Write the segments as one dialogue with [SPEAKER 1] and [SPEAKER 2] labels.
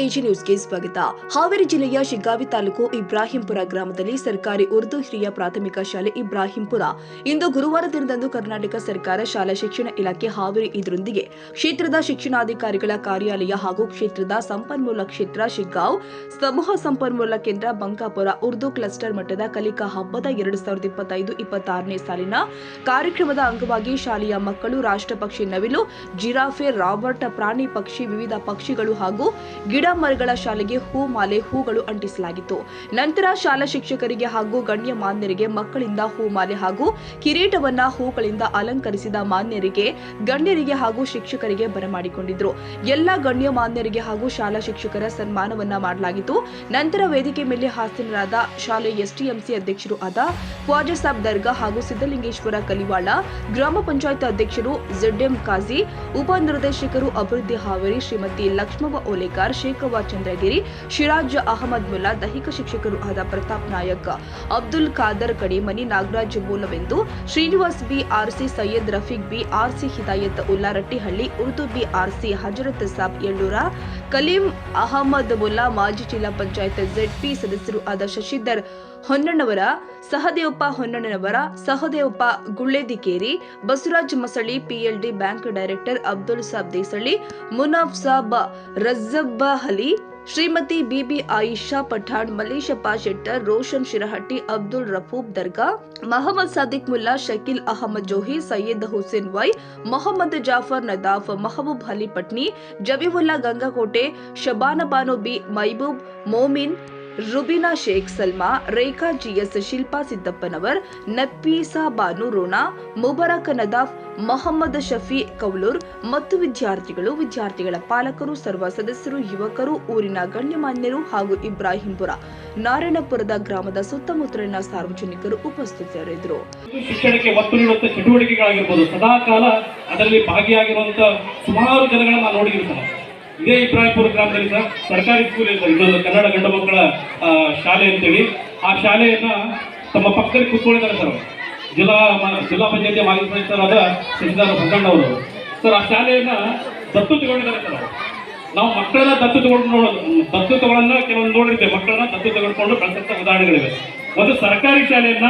[SPEAKER 1] AG ನ್ಯೂಸ್ಗೆ ಸ್ವಾಗತ. ಹಾವೇರಿ ಜಿಲ್ಲೆಯ ಶಿಗ್ಗಾವಿ ತಾಲೂಕು ಇಬ್ರಾಹಿಂಪುರ ಗ್ರಾಮದಲ್ಲಿ ಸರ್ಕಾರಿ ಉರ್ದು ಹಿರಿಯ ಪ್ರಾಥಮಿಕ ಶಾಲೆ ಇಬ್ರಾಹಿಂಪುರ ಇಂದು ಗುರುವಾರ ದಿನದಂದು ಕರ್ನಾಟಕ ಸರ್ಕಾರ ಶಾಲಾ ಶಿಕ್ಷಣ ಇಲಾಖೆ ಹಾವೇರಿ ಇದರೊಂದಿಗೆ ಕ್ಷೇತ್ರದ ಶಿಕ್ಷಣಾಧಿಕಾರಿಗಳ ಕಾರ್ಯಾಲಯ ಹಾಗೂ ಕ್ಷೇತ್ರದ ಸಂಪನ್ಮೂಲ ಕ್ಷೇತ್ರ ಶಿಗ್ಗಾಂವ್ ಸಮೂಹ ಸಂಪನ್ಮೂಲ ಕೇಂದ್ರ ಬಂಕಾಪುರ ಉರ್ದು ಕ್ಲಸ್ಟರ್ ಮಟ್ಟದ ಕಲಿಕಾ ಹಬ್ಬದ 2025-26ನೇ ಸಾಲಿನ ಕಾರ್ಯಕ್ರಮದ ಅಂಗವಾಗಿ ಶಾಲೆಯ ಮಕ್ಕಳು ರಾಷ್ಟ್ರಪಕ್ಷಿ ನವಿಲು, ಜಿರಾಫೆ, ರಾಬರ್ಟ್, ಪ್ರಾಣಿ ಪಕ್ಷಿ, ವಿವಿಧ ಪಕ್ಷಿಗಳು ಹಾಗೂ ಗಿಡ ಮರಗಳ ಶಾಲೆಗೆ ಹೂ ಮಾಲೆ, ಹೂಗಳು ಅಂಟಿಸಲಾಗಿತ್ತು. ನಂತರ ಶಾಲಾ ಶಿಕ್ಷಕರಿಗೆ ಹಾಗೂ ಗಣ್ಯ ಮಾನ್ಯರಿಗೆ ಮಕ್ಕಳಿಂದ ಹೂ ಮಾಲೆ ಹಾಗೂ ಕಿರೀಟವನ್ನ ಹೂಗಳಿಂದ ಅಲಂಕರಿಸಿದ ಮಾನ್ಯರಿಗೆ, ಗಣ್ಯರಿಗೆ ಹಾಗೂ ಶಿಕ್ಷಕರಿಗೆ ಬರಮಾಡಿಕೊಂಡಿದ್ರು. ಎಲ್ಲ ಗಣ್ಯ ಮಾನ್ಯರಿಗೆ ಹಾಗೂ ಶಾಲಾ ಶಿಕ್ಷಕರ ಸನ್ಮಾನವನ್ನ ಮಾಡಲಾಗಿತ್ತು. ನಂತರ ವೇದಿಕೆ ಮೇಲೆ ಹಾಸನರಾದ ಶಾಲೆ ಎಸ್ಟಿಎಂಸಿ ಅಧ್ಯಕ್ಷರು ಆದ ಖ್ವಾಜಾ ಸಾಬ್ ದರ್ಗಾ ಹಾಗೂ ಸಿದ್ದಲಿಂಗೇಶ್ವರ ಕಲಿವಾಳ, ಗ್ರಾಮ ಪಂಚಾಯತ್ ಅಧ್ಯಕ್ಷರು ZM ಕಾಜಿ, ಉಪ ನಿರ್ದೇಶಕರು ಅಭಿವೃದ್ಧಿ ಹಾವೇರಿ ಶ್ರೀಮತಿ ಲಕ್ಷ್ಮವ್ವ ಓಲೇಕಾರ್, ಶೇಖವ್ವ ಚಂದ್ರಗಿರಿ, ಶಿರಾಜ್ ಅಹಮದ್ ಮುಲ್ಲಾ, ದೈಹಿಕ ಶಿಕ್ಷಕರು ಆದ Pratap Nayak, Abdul Khader ಕಡಿಮನಿ, Nagaraj ಮೂಲವೆಂದು, Srinivas BRC, Syed Rafiq BRC, Hidayat Ulla Rattihalli, Urdu BRC, Hazrat Sab Yallur, Kaleem Ahmed Mulla, ಮಾಜಿ ಜಿಲ್ಲಾ ಪಂಚಾಯತ್ ZP ಸದಸ್ಯರು ಆದ Shashidhar Honnannavar, Sahadevappa Honnannanavar, Sahadevappa Gulledikeri, Basavaraj Masali, PLD bank director Abdul Sab Desalli, Munaf Sab Rajjabbahali, Shrimati BB Ayesha Pathan, Maleshappa Shettar, Roshan Shirahatti, Abdul Rafoob Darga, Mohammed Sadiq Mulla, Shakeel Ahmed Johi, Syed Hussain Y, Mohammed Jafar Nadaf, Mehboob Ali Patni, Jabiulla Gangakote, Shabanabanu B, Maibub Momin, Rubina Sheikh Salma, Rekha GS, Shilpa Siddappanavar, Nafisa Banu Rona, Mubarak Nadaf, Mohammed Shafi Kaulur ಮತ್ತು ವಿದ್ಯಾರ್ಥಿಗಳ ಪಾಲಕರು, ಸರ್ವ ಸದಸ್ಯರು, ಯುವಕರು, ಊರಿನ ಗಣ್ಯಮಾನ್ಯರು ಹಾಗೂ ಇಬ್ರಾಹಿಂಪುರ, ನಾರಾಯಣಪುರದ ಗ್ರಾಮದ ಸುತ್ತಮುತ್ತಲಿನ ಸಾರ್ವಜನಿಕರು ಉಪಸ್ಥಿತರಿದ್ದರು.
[SPEAKER 2] ಶಿಕ್ಷಣಕ್ಕೆ ಒತ್ತು ನೀಡುವಂತಹ ಚಟುವಟಿಕೆಗಳಾಗಿರ್ಬೋದು, ಸದಾಕಾಲ ಅದರಲ್ಲಿ ಭಾಗಿಯಾಗಿರುವಂತಹ ಸುಮಾರು ಜನಗಳನ್ನ ನೋಡಿರ್ತಾರೆ. ಇದೇ ಇಬ್ರಾಹಿಂಪುರ ಗ್ರಾಮದಲ್ಲಿ ಸರ್ ಸರ್ಕಾರಿ ಸ್ಕೂಲ್ ಇದೆ, ಇನ್ನೊಂದು ಕನ್ನಡ ಗಂಡು ಮಕ್ಕಳ ಶಾಲೆ ಅಂತೇಳಿ. ಆ ಶಾಲೆಯನ್ನ ತಮ್ಮ ಪಕ್ಕದಲ್ಲಿ ಕೂತ್ಕೊಂಡಿದ್ದಾರೆ ಸರ್. ಜಿಲ್ಲಾ ಪಂಚಾಯತಿ ಮಾಜಿ ಸದಸ್ಯರಾದ ಶಶಿಧರ್ ಹೊನ್ನಣ್ಣವರು ಸರ್. ಆ ಶಾಲೆಯನ್ನ ದತ್ತು ತಗೊಂಡಿದ್ದಾರೆ ಸರ್. ನಾವು ಮಕ್ಕಳನ್ನ ದತ್ತುಗಳನ್ನ ಕೆಲವೊಂದು ನೋಡಿರ್ತೇವೆ. ಮಕ್ಕಳನ್ನ ದತ್ತು ತೆಗೆದುಕೊಂಡು ಕಳಿಸಂತ ಉದಾಹರಣೆಗಳಿವೆ. ಒಂದು ಸರ್ಕಾರಿ ಶಾಲೆಯನ್ನ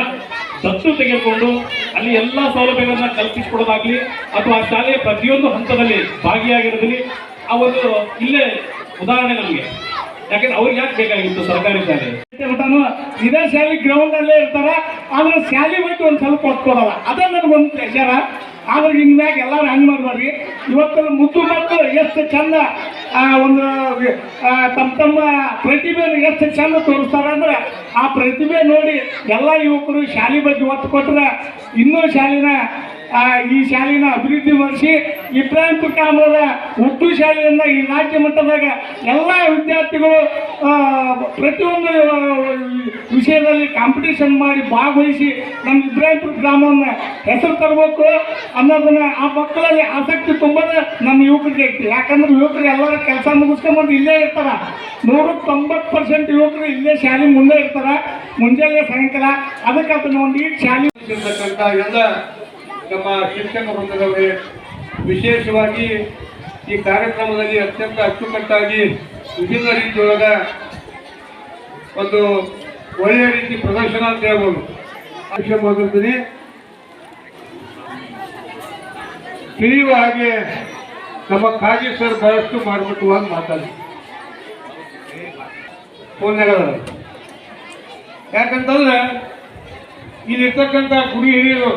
[SPEAKER 2] ದತ್ತು ತೆಗೆದುಕೊಂಡು ಅಲ್ಲಿ ಎಲ್ಲ ಸೌಲಭ್ಯಗಳನ್ನ ಕಲ್ಪಿಸಿಕೊಡೋದಾಗ್ಲಿ ಅಥವಾ ಆ ಶಾಲೆಯ ಪ್ರತಿಯೊಂದು ಹಂತದಲ್ಲಿ ಭಾಗಿಯಾಗಿರೋದ್ರಲ್ಲಿ ಆ ಒಂದು ಇಲ್ಲೇ ಉದಾಹರಣೆ ನಮಗೆ. ಯಾಕಂದ್ರೆ ಅವ್ರಿಗೆ ಯಾಕೆ ಬೇಕಾಗಿತ್ತು ಸರ್ಕಾರಿ ಶಾಲೆ?
[SPEAKER 3] ಇದೇ ಶಾಲೆ ಗ್ರೌಂಡ್ ಅಲ್ಲೇ ಇರ್ತಾರ, ಆದ್ರೆ ಶಾಲೆ ಬಗ್ಗೆ ಒಂದು ಸ್ವಲ್ಪ ಕೊಟ್ಕೊಡಲ್ಲ. ಅದೇ ನನಗೊಂದು ಪ್ರೆಷರ. ಆದ್ರೆ ಇನ್ಮ್ಯಾಗ ಎಲ್ಲರೂ ಹಂಗೆ ಮಾಡ್ಬಾರ್ರಿ. ಇವತ್ತು ಮುದ್ದು ಮಕ್ಕಳು ಎಷ್ಟು ಚಂದ ಒಂದು ತಮ್ಮ ಪ್ರತಿಭೆಯನ್ನು ಎಷ್ಟು ಚಂದ ತೋರಿಸ್ತಾರ ಅಂದ್ರೆ ಆ ಪ್ರತಿಭೆ ನೋಡಿ ಎಲ್ಲ ಯುವಕರು ಶಾಲೆ ಬಗ್ಗೆ ಒತ್ತು ಕೊಟ್ಟರೆ ಇನ್ನೂ ಈ ಶಾಲೆನ ಅಭಿವೃದ್ಧಿ ಮಾಡಿಸಿ ಇಬ್ರಾಹಿಂಪುರ ಗ್ರಾಮದ ಉರ್ದು ಶಾಲೆಯಿಂದ ಈ ರಾಜ್ಯ ಮಟ್ಟದಾಗ ಎಲ್ಲ ವಿದ್ಯಾರ್ಥಿಗಳು ಪ್ರತಿಯೊಂದು ವಿಷಯದಲ್ಲಿ ಕಾಂಪಿಟೇಷನ್ ಮಾಡಿ ಭಾಗವಹಿಸಿ ನಮ್ಮ ಇಬ್ರಾಹಿಂಪುರ ಗ್ರಾಮವನ್ನು ಹೆಸರು ತರಬೇಕು ಅನ್ನೋದನ್ನ ಆ ಮಕ್ಕಳಲ್ಲಿ ಆಸಕ್ತಿ ತುಂಬೋದೇ ನಮ್ಮ ಯುವಕರಿಗೆ ಐತಿ. ಯಾಕಂದ್ರೆ ಯುವಕರು ಎಲ್ಲರ ಕೆಲಸ ಮುಗಿಸ್ಕೊಂಡ್ಬಂದು ಇಲ್ಲೇ ಇರ್ತಾರ. 190% ಯುವಕರು ಇಲ್ಲೇ ಶಾಲೆ ಮುಂದೆ ಇರ್ತಾರ, ಮುಂಜಾನೆ ಸಾಯಂಕಾಲ. ಅದಕ್ಕೆ ಅದನ್ನ ಒಂದು ಈ ಶಾಲೆ
[SPEAKER 4] ಎಲ್ಲ ನಮ್ಮ ಶಿಕ್ಷಕ ವೃಂದದವರೇ, ವಿಶೇಷವಾಗಿ ಈ ಕಾರ್ಯಕ್ರಮದಲ್ಲಿ ಅತ್ಯಂತ ಅಚ್ಚುಕಟ್ಟಾಗಿ ವಿಭಿನ್ನ ರೀತಿಯೊಳಗ ಒಂದು ಒಳ್ಳೆಯ ರೀತಿ ಪ್ರದರ್ಶನ ಅಂತ ಹೇಳ್ಬೋದು. ಆಶೀರ್ವಾದದಲ್ಲಿ ತಿಳಿಯುವ ಹಾಗೆ ನಮ್ಮ ಕಾಜಿ ಸರ್ ಬಹಳಷ್ಟು ಮಾಡಬೇಕು ಅಂತ ಮಾತಾಡಿ ಫೋನ್ಯಾಗ. ಯಾಕಂತಂದ್ರೆ ಇಲ್ಲಿರ್ತಕ್ಕಂಥ ಗುರು ಹಿರಿಯರು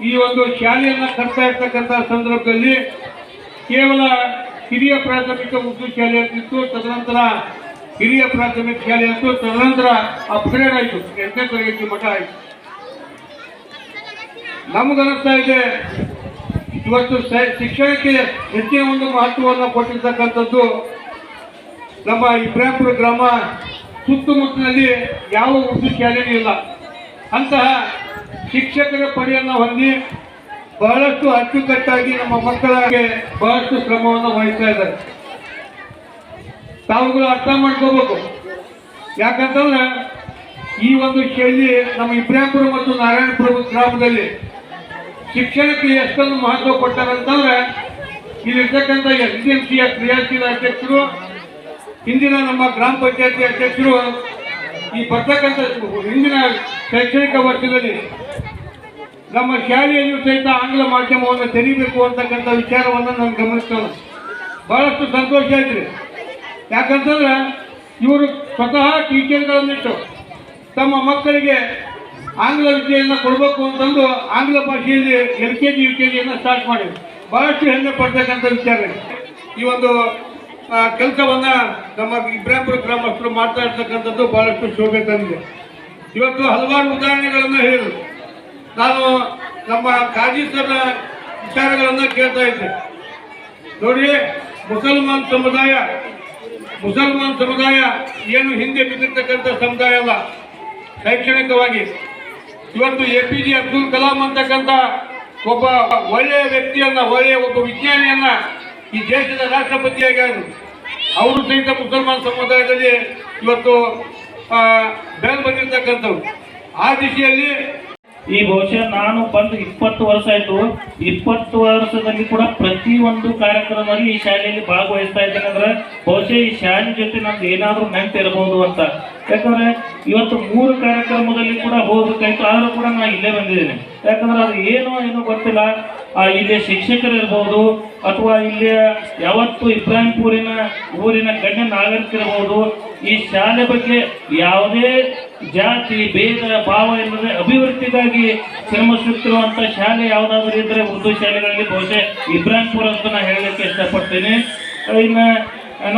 [SPEAKER 4] ಈ ಒಂದು ಶಾಲೆಯನ್ನು ಕಟ್ತಾ ಇರ್ತಕ್ಕಂಥ ಸಂದರ್ಭದಲ್ಲಿ ಕೇವಲ ಹಿರಿಯ ಪ್ರಾಥಮಿಕ ಉರ್ದು ಶಾಲೆ ಅಂತಿತ್ತು, ತದನಂತರ ಹಿರಿಯ ಪ್ರಾಥಮಿಕ ಶಾಲೆ ಅಂತು, ತದನಂತರ ಅಪ್ಗ್ರೇಡ್ ಆಯಿತು, 8ನೇ ತರಗತಿ ಮಟ್ಟ ಆಯಿತು. ನಮಗನ್ನಿಸ್ತಾ ಇದೆ ಇವತ್ತು ಶಿಕ್ಷಣಕ್ಕೆ ಹೆಚ್ಚಿನ ಒಂದು ಮಹತ್ವವನ್ನು ಕೊಟ್ಟಿರ್ತಕ್ಕಂಥದ್ದು ನಮ್ಮ ಇಬ್ರಾಹಿಂಪುರ ಗ್ರಾಮ ಸುತ್ತಮುತ್ತಲಿನಲ್ಲಿ ಯಾವ ಉರ್ದು ಶಾಲೆಯೂ ಇಲ್ಲ. ಅಂತಹ ಶಿಕ್ಷಕರ ಪಡೆಯನ್ನು ಹೊಂದಿ ಬಹಳಷ್ಟು ಅಚ್ಚುಕಟ್ಟಾಗಿ ನಮ್ಮ ಮಕ್ಕಳಿಗೆ ಬಹಳಷ್ಟು ಶ್ರಮವನ್ನು ವಹಿಸ್ತಾ ಇದ್ದಾರೆ. ತಾವುಗಳು ಅರ್ಥ ಮಾಡ್ಕೋಬೇಕು. ಯಾಕಂತಂದ್ರೆ ಈ ಒಂದು ಶೈಲಿ ನಮ್ಮ ಇಬ್ರಾಹಿಂಪುರ ಮತ್ತು ನಾರಾಯಣಪುರ ಗ್ರಾಮದಲ್ಲಿ ಶಿಕ್ಷಣಕ್ಕೆ ಎಷ್ಟೊಂದು ಮಹತ್ವ ಕೊಟ್ಟಾರಂತಂದ್ರೆ ಇಲ್ಲಿರ್ತಕ್ಕಂಥ SDMC ಕ್ರಿಯಾಶೀಲ ಅಧ್ಯಕ್ಷರು ಹಿಂದಿನ ನಮ್ಮ ಗ್ರಾಮ ಪಂಚಾಯತಿ ಅಧ್ಯಕ್ಷರು ಈ ಬರ್ತಕ್ಕಂಥ ಹಿಂದಿನ ಶೈಕ್ಷಣಿಕ ವರ್ಷದಲ್ಲಿ ನಮ್ಮ ಶಾಲೆಯಲ್ಲಿಯೂ ಸಹಿತ ಆಂಗ್ಲ ಮಾಧ್ಯಮವನ್ನು ತೆರೀಬೇಕು ಅಂತಕ್ಕಂಥ ವಿಚಾರವನ್ನು ನಾನು ಗಮನಿಸ್ತೇನೆ. ಬಹಳಷ್ಟು ಸಂತೋಷ ಆಯ್ತು. ಯಾಕಂತಂದ್ರೆ ಇವರು ಸ್ವತಃ ಟೀಚರ್ಗಳನ್ನಿಟ್ಟು ತಮ್ಮ ಮಕ್ಕಳಿಗೆ ಆಂಗ್ಲ ವಿದ್ಯೆಯನ್ನು ಕೊಡಬೇಕು ಅಂತಂದು ಆಂಗ್ಲ ಭಾಷೆಯಲ್ಲಿ LKG UKGಯನ್ನು ಸ್ಟಾರ್ಟ್ ಮಾಡಿದ್ರು. ಬಹಳಷ್ಟು ಹೆಮ್ಮೆ ಪಡ್ತಕ್ಕಂಥ ವಿಚಾರ. ಈ ಒಂದು ಕೆಲಸವನ್ನು ನಮ್ಮ ಇಬ್ರಾಹಿಂಪುರ ಗ್ರಾಮಸ್ಥರು ಮಾಡ್ತಾ ಇರ್ತಕ್ಕಂಥದ್ದು ಬಹಳಷ್ಟು ಶೋಭೆ ತಂದಿದೆ. ಇವತ್ತು ಹಲವಾರು ಉದಾಹರಣೆಗಳನ್ನು ಹೇಳಿದರು. ನಾನು ನಮ್ಮ ಕಾಜಿ ಸರ್ ವಿಚಾರಗಳನ್ನು ಕೇಳ್ತಾ ಇದ್ದೆ. ನೋಡಿ, ಮುಸಲ್ಮಾನ್ ಸಮುದಾಯ ಏನು ಹಿಂದೆ ಬಿದ್ದಿರ್ತಕ್ಕಂಥ ಸಮುದಾಯ ಅಲ್ಲ. ಶೈಕ್ಷಣಿಕವಾಗಿ ಇವತ್ತು APJ ಅಬ್ದುಲ್ ಕಲಾಂ ಅಂತಕ್ಕಂಥ ಒಬ್ಬ ಒಳ್ಳೆಯ ವ್ಯಕ್ತಿಯನ್ನ, ಒಳ್ಳೆಯ ಒಬ್ಬ ವಿಜ್ಞಾನಿಯನ್ನ ಈ ದೇಶದ ರಾಷ್ಟ್ರಪತಿಯಾಗಿ ಅವರು ಸಹಿತ ಮುಸಲ್ಮಾನ್ ಸಮುದಾಯದಲ್ಲಿ ಇವತ್ತು ಬೆಳೆದು ಬಂದಿರತಕ್ಕಂಥವ್ರು. ಆ ದಿಶೆಯಲ್ಲಿ
[SPEAKER 5] ಈ ಬಹುಶಃ ನಾನು ಬಂದು 20 ವರ್ಷ ಆಯ್ತು. 20 ವರ್ಷದಲ್ಲಿ ಕೂಡ ಪ್ರತಿಯೊಂದು ಕಾರ್ಯಕ್ರಮದಲ್ಲಿ ಈ ಶಾಲೆಯಲ್ಲಿ ಭಾಗವಹಿಸ್ತಾ ಇದ್ದೇನೆ. ಅಂದ್ರೆ ಬಹುಶಃ ಈ ಶಾಲೆ ಜೊತೆ ನಮ್ಗೆ ಏನಾದ್ರೂ ನೆನಪಿರಬಹುದು ಅಂತ. ಯಾಕಂದ್ರೆ ಇವತ್ತು 3 ಕಾರ್ಯಕ್ರಮದಲ್ಲಿ ಕೂಡ ಹೋಗ್ಬೇಕಾಯ್ತು, ಆದ್ರೂ ಕೂಡ ನಾನು ಇಲ್ಲೇ ಬಂದಿದ್ದೇನೆ. ಯಾಕಂದ್ರೆ ಅದು ಏನೋ ಗೊತ್ತಿಲ್ಲ. ಇಲ್ಲಿಯ ಶಿಕ್ಷಕರು ಇರ್ಬೋದು, ಅಥವಾ ಇಲ್ಲಿಯ ಯಾವತ್ತು ಇಬ್ರಾಹಿಂಪುರಿನ ಊರಿನ ಗಣ್ಯ ನಾಗರಿಕರಿರ್ಬೋದು, ಈ ಶಾಲೆ ಬಗ್ಗೆ ಯಾವುದೇ ಜಾತಿ ಭೇದ ಭಾವ ಇಲ್ಲದೆ ಅಭಿವೃದ್ಧಿಗಾಗಿ ಶ್ರಮಿಸುತ್ತಿರುವಂಥ ಶಾಲೆ ಯಾವುದಾದ್ರೂ ಇದ್ರೆ ಉರ್ದು ಶಾಲೆಗಳಲ್ಲಿ ಬಹುಶಃ ಇಬ್ರಾಹಿಂಪುರ ಅಂತ ನಾನು ಹೇಳಲಿಕ್ಕೆ ಇಷ್ಟಪಡ್ತೇನೆ. ಇನ್ನು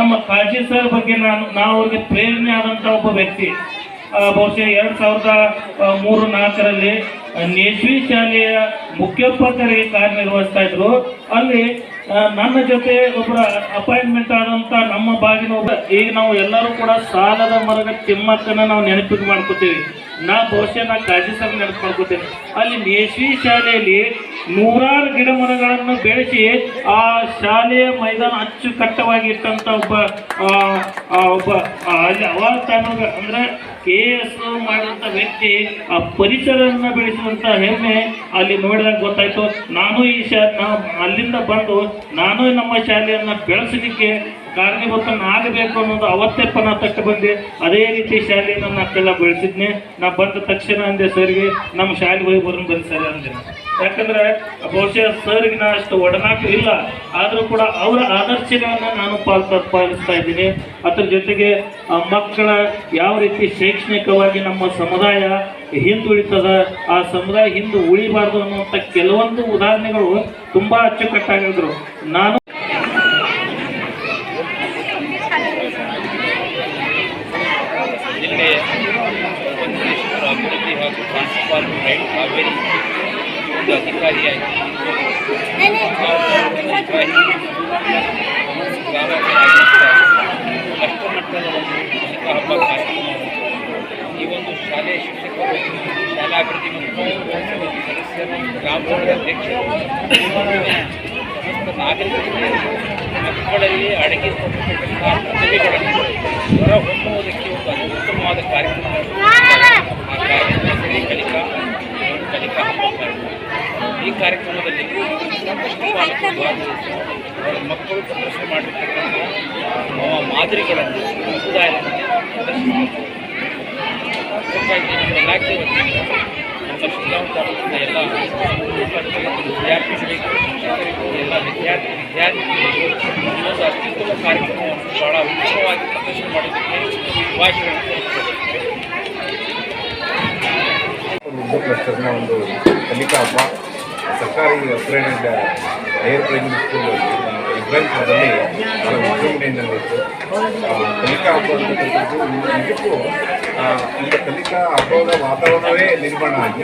[SPEAKER 5] ನಮ್ಮ ಕಾಜಿ ಸರ್ ಬಗ್ಗೆ ನಾವು ಅವ್ರಿಗೆ ಪ್ರೇರಣೆ ಆದಂಥ ಒಬ್ಬ ವ್ಯಕ್ತಿ. ಬಹುಶಃ 2003-04ರಲ್ಲಿ ನೇಶ್ವಿ ಶಾಲೆಯ ಮುಖ್ಯೋಪಾಧ್ಯಾಯರಿಗೆ ಕಾರ್ಯನಿರ್ವಹಿಸ್ತಾ ಇದ್ರು. ಅಲ್ಲಿ ನನ್ನ ಜೊತೆ ಒಬ್ಬರ ಅಪಾಯಿಂಟ್ಮೆಂಟ್ ಆದಂತ ನಮ್ಮ ಬಾಗಿನ ಈಗ ನಾವು ಎಲ್ಲರೂ ಕೂಡ ಸಾಲದ ಮರದ ತಿಮ್ಮಕ್ಕನ ನಾವು ನೆನಪಿಗೆ ಮಾಡ್ಕೋತೀವಿ. ಬಹುಶಃ ಕಾಜಿ ಸರ್ ನೆನಪು ಮಾಡ್ಕೋತೇನೆ. ಅಲ್ಲಿ ನೇಶ್ವಿ ಶಾಲೆಯಲ್ಲಿ 100 ಗಿಡ ಮರಗಳನ್ನು ಬೆಳೆಸಿ ಆ ಶಾಲೆಯ ಮೈದಾನ ಅಚ್ಚುಕಟ್ಟವಾಗಿ ಇಟ್ಟಂತ ಒಬ್ಬ ಅಲ್ಲಿ ಅವಾಗ ಅಂದ್ರೆ KS ಮಾಡಿದಂಥ ವ್ಯಕ್ತಿ ಆ ಪರಿಸರವನ್ನು ಬೆಳೆಸುವಂತ ಹೆಮ್ಮೆ ಅಲ್ಲಿ ನೋಡಿದಾಗ ಗೊತ್ತಾಯ್ತು. ನಾನು ಅಲ್ಲಿಂದ ಬಂದು ನಾನು ನಮ್ಮ ಶಾಲೆಯನ್ನು ಬೆಳೆಸಲಿಕ್ಕೆ ಕಾರಣೀಭೂತನಾಗಬೇಕು ಅನ್ನೋದು ಅವತ್ತೇ ಪಣ ತಟ್ಟು ಬಂದೆ. ಅದೇ ರೀತಿ ಶಾಲೆಯನ್ನು ನಾನೆಲ್ಲ ಬೆಳೆಸಿದ್ನೆ. ನಾ ಬಂದ ತಕ್ಷಣ ಅಂದೆ ಸರ್ಗೆ, ನಮ್ಮ ಶಾಲೆಗೆ ಹೋಗಿ ಬಂದು ಸರಿ ಅಂದೆ. ಯಾಕಂದ್ರೆ ಬಹುಶಃ ಸರ್ಗೆ ನಾ ಅಷ್ಟು ಒಡನಾಟ ಇಲ್ಲ, ಆದರೂ ಕೂಡ ಅವರ ಆದರ್ಶಗಳನ್ನು ನಾನು ಪಾಲಿಸ್ತಾ ಇದ್ದೀನಿ. ಅದ್ರ ಜೊತೆಗೆ ಮಕ್ಕಳ ಯಾವ ರೀತಿ ಶೈಕ್ಷಣಿಕವಾಗಿ ನಮ್ಮ ಸಮುದಾಯ ಹಿಂದುಳಿತದ, ಆ ಸಮುದಾಯ ಹಿಂದೆ ಉಳಿಬಾರ್ದು ಅನ್ನುವಂಥ ಕೆಲವೊಂದು ಉದಾಹರಣೆಗಳು ತುಂಬಾ ಅಚ್ಚುಕಟ್ಟಾಗಿದ್ರು. ನಾನು
[SPEAKER 6] ಜಿಲ್ಲೆಯ ಉಪನಿರ್ದೇಶಕರು ಅಭಿವೃದ್ಧಿ ಹಾಗೂ ಟ್ರಾನ್ಸ್ಫಾರ್ ರೈಟ್ ಹಾವೇರಿ ಒಂದು ಅಧಿಕಾರಿಯಾಗಿ ರಾಷ್ಟ್ರಮಟ್ಟದ ಒಂದು ಕಲಿಕಾ ಹಬ್ಬ ಕಾರ್ಯಕ್ರಮ. ಈ ಒಂದು ಶಾಲೆಯ ಶಿಕ್ಷಕರು, ಶಾಲಾಭಿವೃದ್ಧಿ ಮತ್ತು ಸದಸ್ಯರು, ಗ್ರಾಮದ ಅಧ್ಯಕ್ಷರು ಮತ್ತು ನಾಗರಿಕರಿಗೆ ಮಕ್ಕಳಲ್ಲಿ ಅಡಗಿರ್ತಕ್ಕಂಥ ಪ್ರತಿಭೆಗಳನ್ನು ಹೊರಹೊಮ್ಮುವುದಕ್ಕೆ ಒಂದು ಅತ್ಯುತ್ತಮವಾದ ಕಾರ್ಯಕ್ರಮ. ಆ ಕಾರ್ಯಕ್ರಮದಲ್ಲಿ ಕಲಿಕಾ ಹಬ್ಬ ಕಾರ್ಯಕ್ರಮ. ಈ ಕಾರ್ಯಕ್ರಮದಲ್ಲಿ ಸಾಕಷ್ಟು ಪಾಲಕರು ಮಕ್ಕಳು ಪ್ರದರ್ಶನ ಮಾಡಿರ್ತಕ್ಕಂಥ ಮಾದರಿಗಳನ್ನು ಸಮುದಾಯದಲ್ಲಿ ಪ್ರದರ್ಶಿಸಬೇಕು. ಅದಕ್ಕಾಗಿ ನಮ್ಮ ಇಲಾಖೆ ವತಿಯಿಂದ ನಮ್ಮ ಶಿಗ್ಗಾಂವ್ ತಾಲೂಕಿನ ಎಲ್ಲ ವಿದ್ಯಾರ್ಥಿಗಳಿಗೆ, ಶಿಕ್ಷಕರಿಗೂ, ಎಲ್ಲ ವಿದ್ಯಾರ್ಥಿಗಳಿಗೆ ಒಂದು ಅತ್ಯುತ್ತಮ ಕಾರ್ಯಕ್ರಮವನ್ನು ಬಹಳ ಉತ್ತಮವಾಗಿ ಪ್ರದರ್ಶನ ಮಾಡೋದಕ್ಕೆ ಶುಭಾಶಯಗಳನ್ನು ಕೊಡುತ್ತೇವೆ.
[SPEAKER 7] ಉರ್ದು ಕ್ಲಸ್ಟರ್ನ ಒಂದು ಕಲಿಕಾ ಹಬ್ಬ ಸರ್ಕಾರಿ ಅಪ್ಗ್ರೇಡೆಡ್ ಹೈಯರ್ ಪ್ರೈಮರಿ ಸ್ಕೂಲ್ ಇಬ್ರಾಹಿಂಪುರದಲ್ಲಿ ಬಹಳ ವಿಜೃಂಭಣೆಯಿಂದಿತ್ತು. ಕಲಿಕಾ ಹಬ್ಬ ಅಂತಕ್ಕಂಥದ್ದು ನಿಜಕ್ಕೂ ಈಗ ಕಲಿಕಾ ಹಬ್ಬದ ವಾತಾವರಣವೇ ನಿರ್ಮಾಣ ಆಗಿ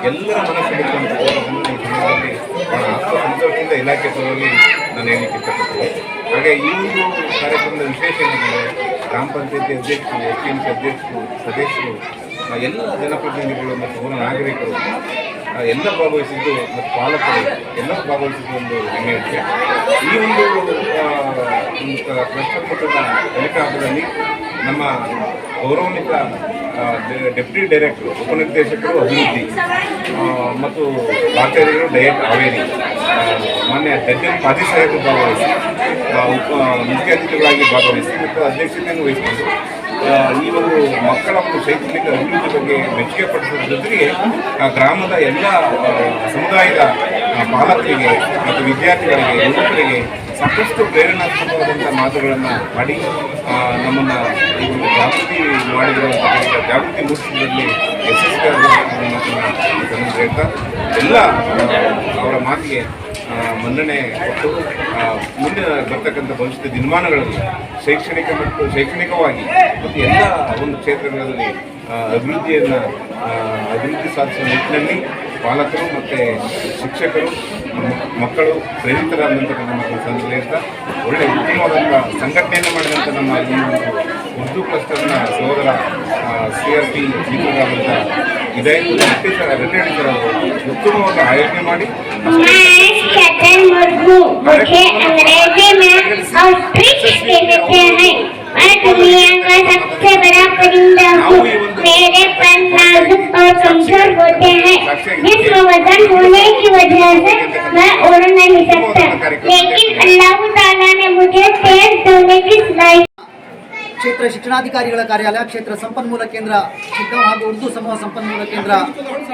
[SPEAKER 7] ಎಲ್ಲರ ಮನಸ್ಸಲ್ಲಿರುವಂಥ ಹೋರಾಟವನ್ನು ಈ ಸಮಯದಲ್ಲಿ ಬಹಳ ಆತ್ಮಸಂತೋಷದಿಂದ ಇಲಾಖೆ ಪರವಾಗಿ ನಾನು ಹೇಳಲಿಕ್ಕೆ ಇಷ್ಟಪಡ್ತೀನಿ. ಹಾಗೆ ಈ ಒಂದು ಕಾರ್ಯಕ್ರಮದ ವಿಶೇಷ ಏನಂದರೆ ಗ್ರಾಮ ಪಂಚಾಯತಿ ಅಧ್ಯಕ್ಷರು, SPMC ಅಧ್ಯಕ್ಷರು, ಸದಸ್ಯರು, ಎಲ್ಲ ಜನಪ್ರತಿನಿಧಿಗಳು ಮತ್ತು ಊರ ನಾಗರಿಕರು ಎಲ್ಲ ಭಾಗವಹಿಸಿದ್ದು ಮತ್ತು ಪಾಲಕರು ಎಲ್ಲರೂ ಭಾಗವಹಿಸಿದ್ದು ಒಂದು ಹೆಮ್ಮೆ ವಿಷಯ. ಈ ಒಂದು ಕ್ಲಸ್ಟರ್ ಮಟ್ಟದ ಕಲಿಕಾ ಹಬ್ಬದಲ್ಲಿ ನಮ್ಮ ಗೌರವಾನ್ವಿತ ಡೆಪ್ಯೂಟಿ ಡೈರೆಕ್ಟರ್, ಉಪನಿರ್ದೇಶಕರು ಅಭಿವೃದ್ಧಿ ಮತ್ತು ಪ್ರಾಚಾರ್ಯರು ಡಯಟ್ ಹಾವೇರಿ ಮಾನ್ಯ ಜಡ್ಜನ್ ಪಾದಿ ಸಾಹೇಬರು ಭಾಗವಹಿಸಿ ಮುಖ್ಯ ಅತಿಥಿಗಳಾಗಿ ಭಾಗವಹಿಸಿ ಮತ್ತು ಅಧ್ಯಕ್ಷತೆಯನ್ನು ವಹಿಸಿಕೊಂಡು ಈ ಒಂದು ಮಕ್ಕಳ ಒಂದು ಶೈಕ್ಷಣಿಕ ಅಭಿವೃದ್ಧಿ ಬಗ್ಗೆ ಮೆಚ್ಚುಗೆ ಪಡಿಸೋದ್ರ ಜೊತೆಗೆ ಗ್ರಾಮದ ಎಲ್ಲ ಸಮುದಾಯದ ಪಾಲಕರಿಗೆ ಮತ್ತು ವಿದ್ಯಾರ್ಥಿಗಳಿಗೆ ಯುವಕರಿಗೆ ಸಾಕಷ್ಟು ಪ್ರೇರಣಾತ್ಮಕವಾದಂಥ ಮಾತುಗಳನ್ನು ಮಾಡಿ ನಮ್ಮನ್ನು ಈ ಒಂದು ಜಾಗೃತಿ ಮಾಡಿರುವಂಥ ಜಾಗೃತಿ ಮೂಡಿಸುವುದರಲ್ಲಿ ಯಶಸ್ವಿಯಾಗಿ ಹೇಳ್ತಾ ಎಲ್ಲ ಅವರ ಮಾತಿಗೆ ಮನ್ನಣೆ ಕೊಟ್ಟು ಮುಂದಿನ ಬರ್ತಕ್ಕಂಥ ಭವಿಷ್ಯದ ದಿನಮಾನಗಳಲ್ಲಿ ಶೈಕ್ಷಣಿಕವಾಗಿ ಮತ್ತು ಎಲ್ಲ ಒಂದು ಕ್ಷೇತ್ರಗಳಲ್ಲಿ ಅಭಿವೃದ್ಧಿ ಸಾಧಿಸುವ ನಿಟ್ಟಿನಲ್ಲಿ ಪಾಲಕರು ಮತ್ತು ಶಿಕ್ಷಕರು ಮಕ್ಕಳು ಪ್ರೇರಿತರಾದಂಥ ನಮ್ಮ ಸಂಸ್ಥೆಯಿಂದ ಒಳ್ಳೆಯ ಉತ್ತಮವಾದಂಥ ಸಂಘಟನೆಯನ್ನು ಮಾಡಿದಂಥ ನಮ್ಮ ಈ ಒಂದು ಉರ್ದು ಕ್ಲಸ್ಟರ್ನ ಸಹೋದರ CRP ಲೀಡರಾದಂಥ ಹಿದಾಯತ್ ರೆಡ್ಡಿ ಸರ್ ಅವರು ಉತ್ತಮವಾದ ಆಯೋಜನೆ ಮಾಡಿ
[SPEAKER 8] मैं दुनिया का सबसे बड़ा परिंदा हूँ। मेरे पर नाजुक और कमजोर होते हैं, जिसमें वजन होने की वजह से मैं उड़ नहीं सकता, लेकिन अल्लाह ताला ने मुझे तेज होने की सिलाई।
[SPEAKER 9] ಕ್ಷೇತ್ರ ಶಿಕ್ಷಣಾಧಿಕಾರಿಗಳ ಕಾರ್ಯಾಲಯ, ಕ್ಷೇತ್ರ ಸಂಪನ್ಮೂಲ ಕೇಂದ್ರ ಶಿಗ್ಗಾಂವ್ ಹಾಗೂ ಉರ್ದು ಸಮೂಹ ಸಂಪನ್ಮೂಲ ಕೇಂದ್ರ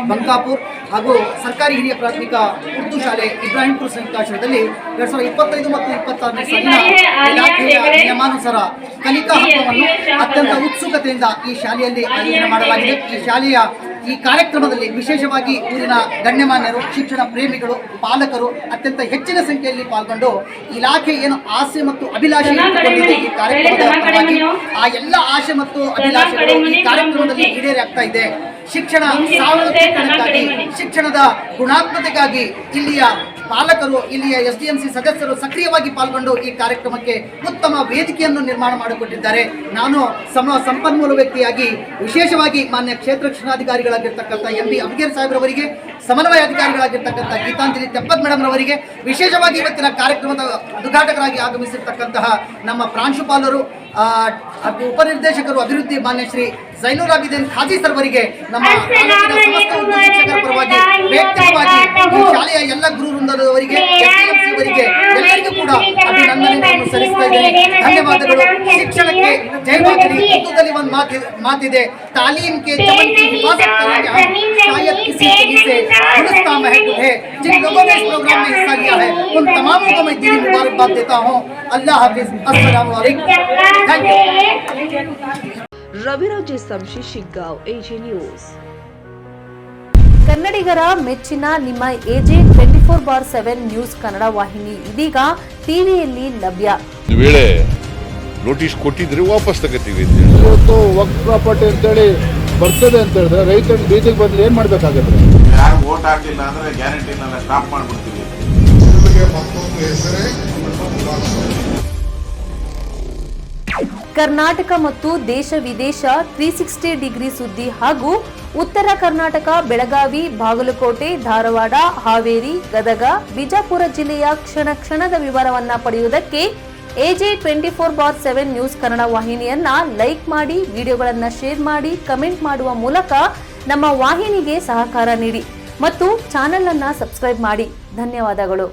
[SPEAKER 9] ಬಂಕಾಪುರ್ ಹಾಗೂ ಸರ್ಕಾರಿ ಹಿರಿಯ ಪ್ರಾಥಮಿಕ ಉರ್ದು ಶಾಲೆ ಇಬ್ರಾಹಿಂಪುರ ಸಂಯುಕ್ತಾಶ್ರಯದಲ್ಲಿ 2025 ಮತ್ತು 26ನೇ ಸಾಲಿನ ಇಲಾಖೆಯ ನಿಯಮಾನುಸಾರ ಕಲಿಕಾ ಹಬ್ಬವನ್ನು ಅತ್ಯಂತ ಉತ್ಸುಕತೆಯಿಂದ ಈ ಶಾಲೆಯಲ್ಲಿ ಆಯೋಜನೆ ಮಾಡಲಾಗಿದೆ. ಈ ಶಾಲೆಯ ಈ ಕಾರ್ಯಕ್ರಮದಲ್ಲಿ ವಿಶೇಷವಾಗಿ ಊರಿನ ಗಣ್ಯಮಾನ್ಯರು, ಶಿಕ್ಷಣ ಪ್ರೇಮಿಗಳು, ಪಾಲಕರು ಅತ್ಯಂತ ಹೆಚ್ಚಿನ ಸಂಖ್ಯೆಯಲ್ಲಿ ಪಾಲ್ಗೊಂಡು ಇಲಾಖೆ ಏನು ಆಸೆ ಮತ್ತು ಅಭಿಲಾಷೆ ಇಟ್ಟುಕೊಂಡಿದೆ ಈ ಕಾರ್ಯಕ್ರಮದ ಅಂಗವಾಗಿ ಆ ಎಲ್ಲ ಆಸೆ ಮತ್ತು ಅಭಿಲಾಷೆಗಳು ಈ ಕಾರ್ಯಕ್ರಮದಲ್ಲಿ ಈಡೇರಾಗ್ತಾ ಇದೆ. ಶಿಕ್ಷಣ ಸಾರ್ವತ್ರಿಕತೆಗಾಗಿ, ಶಿಕ್ಷಣದ ಗುಣಾತ್ಮತೆಗಾಗಿ ಇಲ್ಲಿಯ ಪಾಲಕರು, ಇಲ್ಲಿಯ SDMC ಸದಸ್ಯರು ಸಕ್ರಿಯವಾಗಿ ಪಾಲ್ಗೊಂಡು ಈ ಕಾರ್ಯಕ್ರಮಕ್ಕೆ ಉತ್ತಮ ವೇದಿಕೆಯನ್ನು ನಿರ್ಮಾಣ ಮಾಡಿಕೊಟ್ಟಿದ್ದಾರೆ. ನಾನು ಸಂಪನ್ಮೂಲ ವ್ಯಕ್ತಿಯಾಗಿ ವಿಶೇಷವಾಗಿ ಮಾನ್ಯ ಕ್ಷೇತ್ರ ಶಿಕ್ಷಣಾಧಿಕಾರಿಗಳಾಗಿರ್ತಕ್ಕಂಥ MB ಅಮಗೇರ್ ಸಾಹೇಬ್ರವರಿಗೆ, ಸಮನ್ವಯ ಅಧಿಕಾರಿಗಳಾಗಿರ್ತಕ್ಕಂಥ ಗೀತಾಂಜಲಿ ತೆಪ್ಪದ್ ಮೇಡಮ್ ರವರಿಗೆ, ವಿಶೇಷವಾಗಿ ಇವತ್ತಿನ ಕಾರ್ಯಕ್ರಮದ ಉದ್ಘಾಟಕರಾಗಿ ಆಗಮಿಸಿರ್ತಕ್ಕಂತಹ ನಮ್ಮ ಪ್ರಾಂಶುಪಾಲರು, ಉಪನಿರ್ದೇಶಕರು ಅಭಿವೃದ್ಧಿ ಮಾನ್ಯ ಶ್ರೀ ಝೈನುಲ್ ಆಬಿದೀನ್ ಖಾಜಿ ಸರ್ವರಿಗೆ, ನಮ್ಮ ಸಮಸ್ತ ಉರ್ದು ಶಿಕ್ಷಕರ ಪರವಾಗಿ ವ್ಯಕ್ತಿಗತವಾಗಿ ಈ ಶಾಲೆಯ ಎಲ್ಲ ಗುರು ವೃಂದದವರಿಗೆ, SDMC ಅವರಿಗೆ ಎಲ್ಲರಿಗೂ ಕೂಡ ಅಭಿನಂದನೆಗಳನ್ನು ಸಲ್ಲಿಸ್ತಾ ಇದ್ದೇನೆ. ಧನ್ಯವಾದಗಳು. ಶಿಕ್ಷಣಕ್ಕೆ ಜಯವಾಗಲಿ. ಉರ್ದುದಲ್ಲಿ ಒಂದು ಮಾತಿದೆ, ತಾಲೀಮ್ ಕೆ ಚಮನ್ ಕಿ ಹಿಫಾಜತ್ ಕರೆಂಗೆ ಹಮ್, ಶಾಯದ್ ಕಿಸಿ ಕहीं से गुलिस्तां महफूज है. जिन लोगों ने इस प्रोग्राम में हिस्सा लिया है उन तमामों को मैं दीनी मुबारकबाद देता हूँ. अल्लाह हाफिज. अस्सलाम वालेकुम. Thank you.
[SPEAKER 1] Raviraj Sanshi Shiggaon, AG news.
[SPEAKER 10] ಕನ್ನಡಿಗರ ಮೆಚ್ಚಿನ ನಿಮ್ಮ AG 24/7 ನ್ಯೂಸ್ ಕನ್ನಡ ವಾಹಿನಿ ಇದೀಗ ಟಿವಿಯಲ್ಲಿ ಲಭ್ಯ.
[SPEAKER 11] ಒಂದು ವೇಳೆ ನೋಟಿಸ್ ಕೊಟ್ಟಿದ್ರೆ ವಾಪಸ್ ತಗೋತೀವಿ.
[SPEAKER 12] ಇವತ್ತು ವಕ್ಫ್ ಪ್ರಾಪರ್ಟಿ ಅಂತೇಳಿ ಬರ್ತದೆ ಅಂತ ಹೇಳಿದ್ರೆ ರೈತರು ಬೀದಿಗೆ ಬಂದ್ರೆ ಏನ್ ಮಾಡ್ಬೇಕಾಗತ್ತೆ?
[SPEAKER 11] ಯಾರು ವೋಟ್ ಹಾಕಲಿಲ್ಲ ಅಂದ್ರೆ ಗ್ಯಾರಂಟಿನೆಲ್ಲ ಸ್ಟಾಪ್ ಮಾಡ್ಬಿಡ್ತೀವಿ.
[SPEAKER 10] ಕರ್ನಾಟಕ ಮತ್ತು ದೇಶ ವಿದೇಶ 360 ಡಿಗ್ರಿ ಸುದ್ದಿ ಹಾಗೂ ಉತ್ತರ ಕರ್ನಾಟಕ, ಬೆಳಗಾವಿ, ಬಾಗಲಕೋಟೆ, ಧಾರವಾಡ, ಹಾವೇರಿ, ಗದಗ, ಬಿಜಾಪುರ ಜಿಲ್ಲೆಯ ಕ್ಷಣ ಕ್ಷಣದ ವಿವರವನ್ನ ಪಡೆಯುವುದಕ್ಕೆ AG 24/7 ನ್ಯೂಸ್ ಕನ್ನಡ ವಾಹಿನಿಯನ್ನ ಲೈಕ್ ಮಾಡಿ, ವಿಡಿಯೋಗಳನ್ನ ಶೇರ್ ಮಾಡಿ, ಕಮೆಂಟ್ ಮಾಡುವ ಮೂಲಕ ನಮ್ಮ ವಾಹಿನಿಗೆ ಸಹಕಾರ ನೀಡಿ ಮತ್ತು ಚಾನೆಲ್ ಅನ್ನ ಸಬ್ಸ್ಕ್ರೈಬ್ ಮಾಡಿ. ಧನ್ಯವಾದಗಳು.